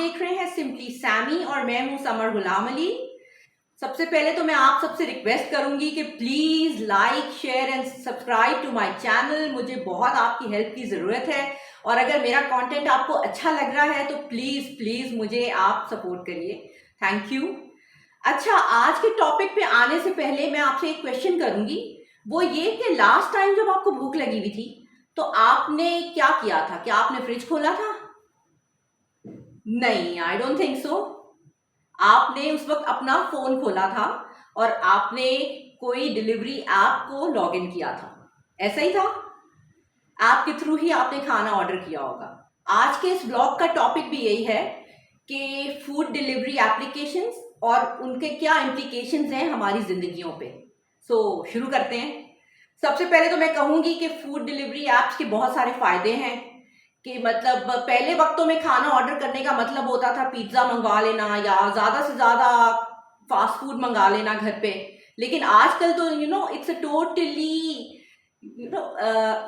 देख रहे हैं सिंपली सैमी और मैं हूं समर गुलाम अली। सबसे पहले तो मैं आप सबसे रिक्वेस्ट करूंगी कि please like share and subscribe to my channel. मुझे बहुत आपकी हेल्प की ज़रूरत है और अगर मेरा कंटेंट आपको अच्छा लग रहा है तो प्लीज़ प्लीज़ मुझे आप सपोर्ट करिए। Thank you. अच्छा, आज के टॉपिक पे आने से पहले मैं आपसे एक क्वेश्चन करूंगी, वो ये कि लास्ट टाइम जब आपको भूख लगी हुई थी तो आपने क्या किया था? क्या आपने फ्रिज खोला था? नहीं, आई डोंट थिंक सो। आपने उस वक्त अपना फोन खोला था और आपने कोई डिलीवरी ऐप को लॉग इन किया था, ऐसा ही था। ऐप के थ्रू ही आपने खाना ऑर्डर किया होगा। आज के इस ब्लॉग का टॉपिक भी यही है कि फूड डिलीवरी एप्लीकेशंस और उनके क्या इम्प्लीकेशंस हैं हमारी जिंदगियों पे। शुरू करते हैं। सबसे पहले तो मैं कहूंगी कि फूड डिलीवरी ऐप्स के बहुत सारे फायदे हैं कि मतलब पहले वक्तों में खाना ऑर्डर करने का मतलब होता था पिज्ज़ा मंगवा लेना या ज़्यादा से ज़्यादा फास्ट फूड मंगा लेना घर पे। लेकिन आजकल तो it's a totally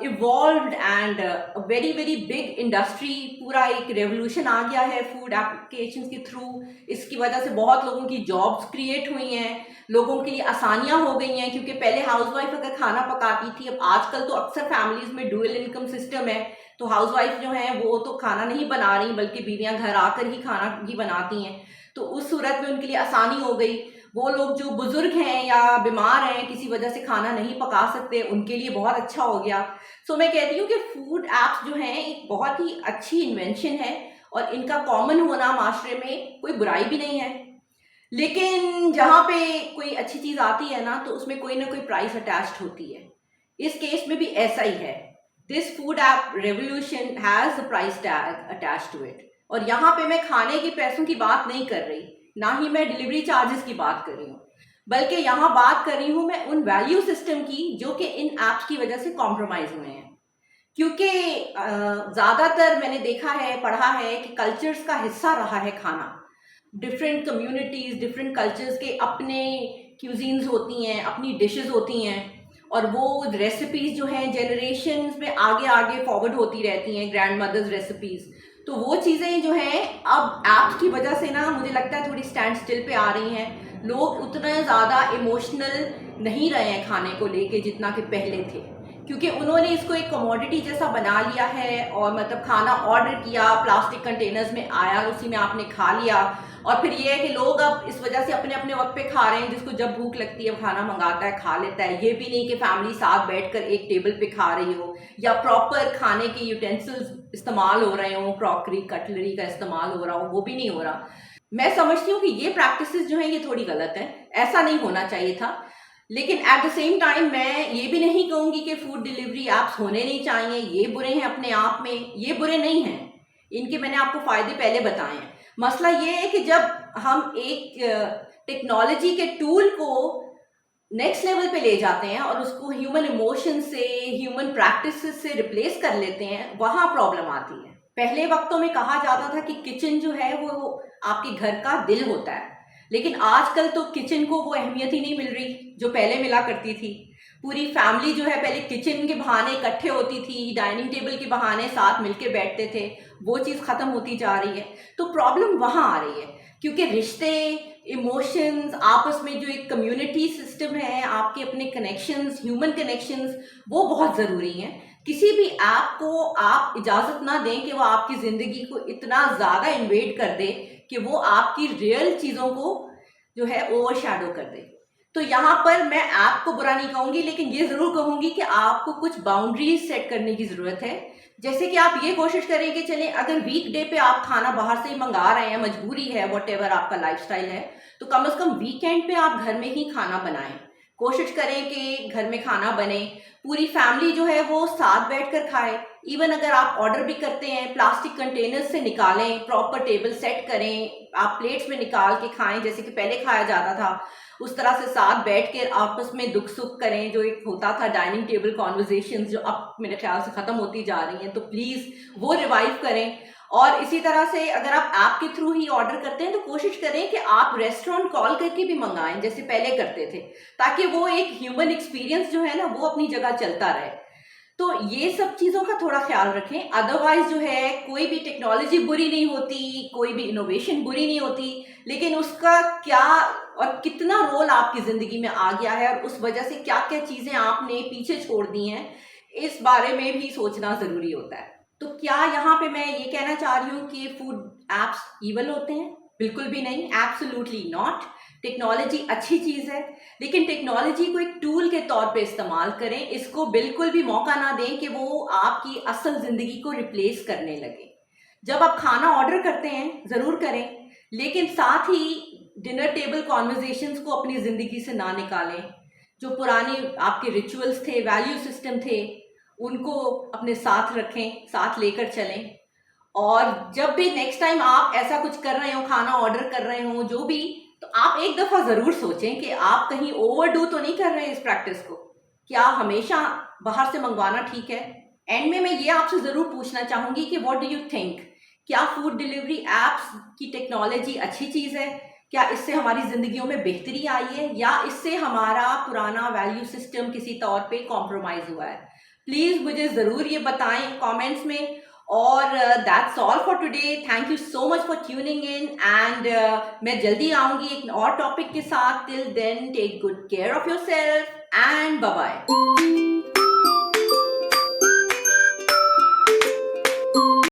evolved and very very big industry. पूरा एक रेवोल्यूशन आ गया है फूड एप्लीकेशंस के थ्रू। इसकी वजह से बहुत लोगों की जॉब्स क्रिएट हुई हैं, लोगों के लिए आसानियां हो गई हैं, क्योंकि पहले हाउसवाइफ अगर खाना पकाती थी, अब आजकल तो अक्सर फैमिलीज में डुअल इनकम सिस्टम है, तो हाउसवाइफ जो हैं वो तो खाना नहीं बना रही बल्कि बीवियां घर आकर ही खाना ही बनाती हैं। तो उस सूरत में उनके लिए आसानी हो गई। वो लोग जो बुजुर्ग हैं या बीमार हैं, किसी वजह से खाना नहीं पका सकते, उनके लिए बहुत अच्छा हो गया। मैं कहती हूँ कि फूड एप्स जो हैं एक बहुत ही अच्छी इन्वेंशन है और इनका कॉमन होना माशरे में कोई बुराई भी नहीं है। लेकिन जहाँ पे कोई अच्छी चीज आती है ना तो उसमें कोई ना कोई प्राइस अटैच्ड होती है। इस केस में भी ऐसा ही है। This food app revolution has a price tag attached to it. और यहाँ पे मैं खाने के पैसों की बात नहीं कर रही, ना ही मैं डिलीवरी चार्जेस की बात कर रही हूँ, बल्कि यहाँ बात कर रही हूँ मैं उन वैल्यू सिस्टम की जो कि इन एप्स की वजह से कॉम्प्रोमाइज हुए हैं। क्योंकि ज्यादातर मैंने देखा है, पढ़ा है कि कल्चर्स का हिस्सा रहा है खाना। डिफरेंट कम्युनिटीज, डिफरेंट कल्चर्स के अपने क्यूजीन्स होती हैं, अपनी डिशेस होती हैं और वो रेसिपीज जो हैं जनरेशन में आगे आगे फॉरवर्ड होती रहती हैं, ग्रैंड मदर्स रेसिपीज। तो वो चीज़ें जो हैं अब ऐप्स की वजह से ना मुझे लगता है थोड़ी स्टैंड स्टिल पे आ रही हैं। लोग उतना ज़्यादा इमोशनल नहीं रहे हैं खाने को लेके जितना कि पहले थे, क्योंकि उन्होंने इसको एक कमोडिटी जैसा बना लिया है और मतलब खाना ऑर्डर किया, प्लास्टिक कंटेनर्स में आया, उसी में आपने खा लिया। और फिर ये है कि लोग अब इस वजह से अपने अपने वक्त पे खा रहे हैं, जिसको जब भूख लगती है वो खाना मंगाता है, खा लेता है। ये भी नहीं कि फैमिली साथ बैठकर एक टेबल पे खा रही हो या प्रॉपर खाने के यूटेंसिल्स इस्तेमाल हो रहे हो, क्रॉकरी कटलरी का इस्तेमाल हो रहा हो, वो भी नहीं हो रहा। मैं समझती हूँ कि ये प्रैक्टिसेस जो हैं ये थोड़ी गलत है, ऐसा नहीं होना चाहिए था। लेकिन एट द सेम टाइम मैं ये भी नहीं कहूंगी कि फूड डिलीवरी ऐप्स होने नहीं चाहिए, ये बुरे हैं अपने आप में। ये बुरे नहीं हैं, इनके मैंने आपको फायदे पहले बताए हैं। मसला ये है कि जब हम एक टेक्नोलॉजी के टूल को नेक्स्ट लेवल पे ले जाते हैं और उसको ह्यूमन इमोशन से, ह्यूमन प्रैक्टिसेस से रिप्लेस कर लेते हैं, वहां प्रॉब्लम आती है। पहले वक्तों में कहा जाता था कि किचन जो है वो आपके घर का दिल होता है, लेकिन आजकल तो किचन को वो अहमियत ही नहीं मिल रही जो पहले मिला करती थी। पूरी फैमिली जो है पहले किचन के बहाने इकट्ठे होती थी, डाइनिंग टेबल के बहाने साथ मिलके बैठते थे, वो चीज़ खत्म होती जा रही है। तो प्रॉब्लम वहां आ रही है क्योंकि रिश्ते, इमोशंस, आपस में जो एक कम्युनिटी सिस्टम है, आपके अपने कनेक्शंस, ह्यूमन कनेक्शंस, वो बहुत ज़रूरी हैं। किसी भी ऐप को आप इजाज़त ना दें कि वो आपकी ज़िंदगी को इतना ज़्यादा इन्वेड कर दे कि वो आपकी रियल चीज़ों को जो है ओवरशैडो कर दे। तो यहाँ पर मैं ऐप को बुरा नहीं कहूँगी, लेकिन ये ज़रूर कहूँगी कि आपको कुछ बाउंड्रीज सेट करने की ज़रूरत है। जैसे कि आप ये कोशिश करें कि चलें, अगर वीकडे पे आप खाना बाहर से ही मंगा रहे हैं, मजबूरी है, वॉटेवर आपका लाइफस्टाइल है, तो कम से कम वीकेंड पे आप घर में ही खाना बनाएं। कोशिश करें कि घर में खाना बने, पूरी फैमिली जो है वो साथ बैठकर खाए। इवन अगर आप ऑर्डर भी करते हैं, प्लास्टिक कंटेनर्स से निकालें, प्रॉपर टेबल सेट करें, आप प्लेट्स में निकाल के खाएं जैसे कि पहले खाया जाता था। उस तरह से साथ बैठ कर आपस में दुख सुख करें, जो एक होता था डाइनिंग टेबल कॉन्वर्जेशंस, जो अब मेरे ख्याल से ख़त्म होती जा रही हैं, तो प्लीज़ वो रिवाइव करें। और इसी तरह से अगर आप ऐप के थ्रू ही ऑर्डर करते हैं तो कोशिश करें कि आप रेस्टोरेंट कॉल करके भी मंगाएं जैसे पहले करते थे, ताकि वो एक ह्यूमन एक्सपीरियंस जो है ना वो अपनी जगह चलता रहे। तो ये सब चीज़ों का थोड़ा ख्याल रखें। अदरवाइज जो है कोई भी टेक्नोलॉजी बुरी नहीं होती, कोई भी इनोवेशन बुरी नहीं होती, लेकिन उसका क्या और कितना रोल आपकी ज़िंदगी में आ गया है और उस वजह से क्या-क्या चीज़ें आपने पीछे छोड़ दी हैं, इस बारे में भी सोचना ज़रूरी होता है। तो क्या यहाँ पे मैं ये कहना चाह रही हूँ कि फूड ऐप्स ईवल होते हैं? बिल्कुल भी नहीं, एब्सोल्युटली नॉट। टेक्नोलॉजी अच्छी चीज़ है, लेकिन टेक्नोलॉजी को एक टूल के तौर पे इस्तेमाल करें। इसको बिल्कुल भी मौका ना दें कि वो आपकी असल ज़िंदगी को रिप्लेस करने लगे। जब आप खाना ऑर्डर करते हैं ज़रूर करें, लेकिन साथ ही डिनर टेबल कॉन्वर्जेशंस को अपनी ज़िंदगी से ना निकालें। जो पुराने आपके रिचुअल्स थे, वैल्यू सिस्टम थे, उनको अपने साथ रखें, साथ लेकर चलें। और जब भी नेक्स्ट टाइम आप ऐसा कुछ कर रहे हो, खाना ऑर्डर कर रहे हो, जो भी, तो आप एक दफ़ा ज़रूर सोचें कि आप कहीं ओवरडू तो नहीं कर रहे हैं इस प्रैक्टिस को। क्या हमेशा बाहर से मंगवाना ठीक है? एंड में मैं ये आपसे ज़रूर पूछना चाहूँगी कि व्हाट डू यू थिंक? क्या फूड डिलीवरी ऐप्स की टेक्नोलॉजी अच्छी चीज़ है? क्या इससे हमारी ज़िंदगियों में बेहतरी आई है या इससे हमारा पुराना वैल्यू सिस्टम किसी तौर पे कॉम्प्रोमाइज़ हुआ है? प्लीज़ मुझे ज़रूर ये बताएं कमेंट्स में। और that's all for today. Thank you so much for tuning in and मैं जल्दी आऊंगी एक और टॉपिक के साथ। Till then take good care of yourself and bye bye.